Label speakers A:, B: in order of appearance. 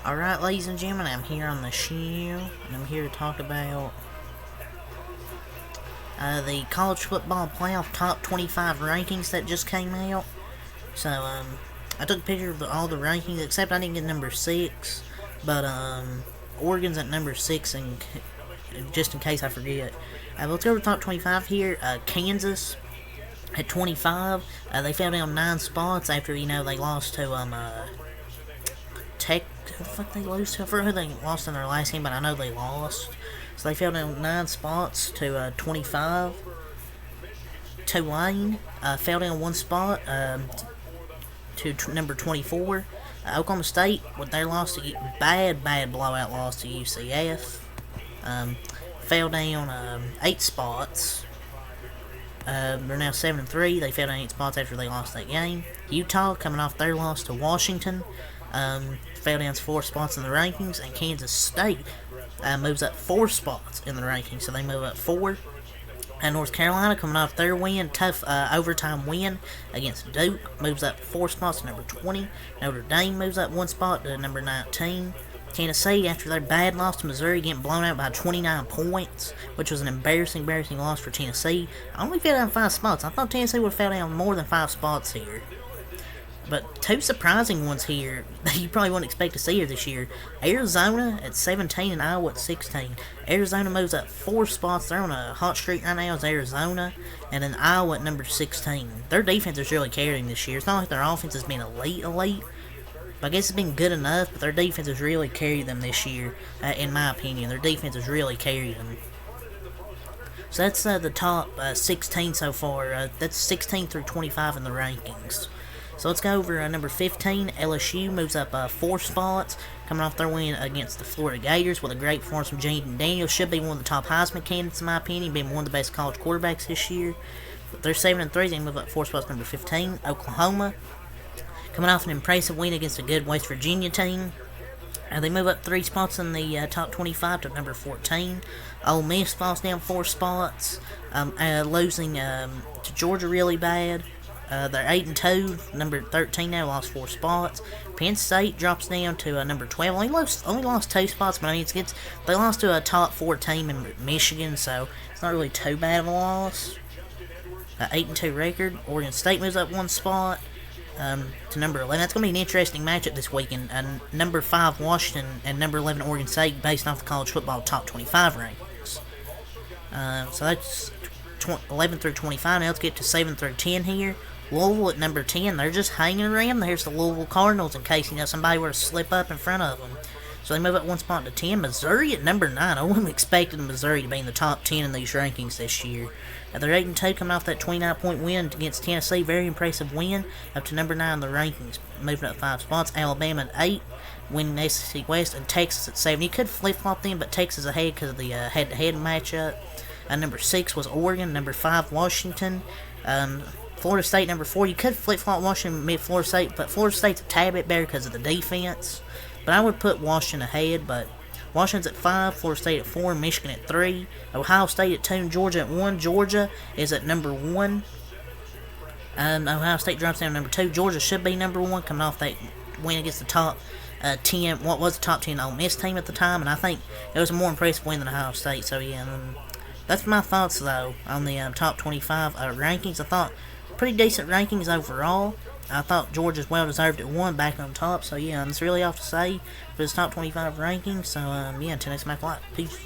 A: Alright, ladies and gentlemen, I'm here on the show, and I'm here to talk about the college football playoff top 25 rankings that just came out. So, I took a picture of all the rankings, except I didn't get number 6, but, Oregon's at number 6, and just in case I forget. Let's go over the top 25 here. Kansas at 25. They fell down 9 spots after, they lost to, Tech. Who the fuck they lose to? I forgot who they lost in their last game, but I know they lost. So they fell down 9 spots to 25. Tulane fell down 1 spot to number 24. Oklahoma State, with their loss to bad blowout loss to UCF, fell down 8 spots. They're now 7-3. They fell down 8 spots after they lost that game. Utah, coming off their loss to Washington, fell down 4 spots in the rankings, and Kansas State moves up 4 spots in the rankings, so they move up 4. And North Carolina, coming off their win, tough overtime win against Duke, moves up 4 spots to number 20. Notre Dame moves up 1 spot to number 19. Tennessee, after their bad loss to Missouri, getting blown out by 29 points, which was an embarrassing loss for Tennessee, only fell down 5 spots. I thought Tennessee would have fell down more than 5 spots here. But 2 surprising ones here that you probably wouldn't expect to see here this year. Arizona at 17 and Iowa at 16. Arizona moves up 4 spots. They're on a hot streak right now as Arizona. And then Iowa at number 16. Their defense is really carrying this year. It's not like their offense has been elite. But I guess it's been good enough, but their defense has really carried them this year, in my opinion. Their defense has really carried them. So that's the top 16 so far. That's 16 through 25 in the rankings. So let's go over number 15. LSU moves up 4 spots, coming off their win against the Florida Gators with a great performance from Jaden Daniels. Should be one of the top Heisman candidates in my opinion, being one of the best college quarterbacks this year. But they're 7-3. They move up 4 spots. Number 15. Oklahoma, coming off an impressive win against a good West Virginia team. They move up 3 spots in the top 25 to number 14. Ole Miss falls down 4 spots, losing to Georgia really bad. They're 8-2, number 13 now, lost 4 spots. Penn State drops down to number 12. Only lost 2 spots, but I mean they lost to a top 4 team in Michigan, so it's not really too bad of a loss. 8-2 record. Oregon State moves up 1 spot to number 11. That's going to be an interesting matchup this weekend. Number 5 Washington and number 11 Oregon State, based off the college football top 25 rankings. So that's 11 through 25. Now let's get to 7 through 10 here. Louisville at number 10, they're just hanging around. There's the Louisville Cardinals in case, somebody were to slip up in front of them. So they move up 1 spot to 10. Missouri at number 9. I wouldn't have expected Missouri to be in the top 10 in these rankings this year. They're 8-2, coming off that 29-point win against Tennessee. Very impressive win, up to number 9 in the rankings, moving up 5 spots. Alabama at 8, winning the SEC West, and Texas at 7. You could flip-flop them, but Texas ahead because of the head-to-head matchup. Number 6 was Oregon. Number 5, Washington. Florida State, number 4. You could flip-flop Washington mid Florida State, but Florida State's a tad bit better because of the defense. But I would put Washington ahead, but Washington's at 5, Florida State at 4, Michigan at 3, Ohio State at 2, and Georgia at 1. Georgia is at number 1. Ohio State drops down to number 2. Georgia should be number 1, coming off that win against the top 10, what was the top 10 Ole Miss team at the time, and I think it was a more impressive win than Ohio State. So yeah, that's my thoughts though on the top 25 rankings. I thought pretty decent rankings overall. I thought Georgia's well deserved at 1, back on top. So yeah, that's really all to say for this top 25 rankings. So yeah, until next time, peace.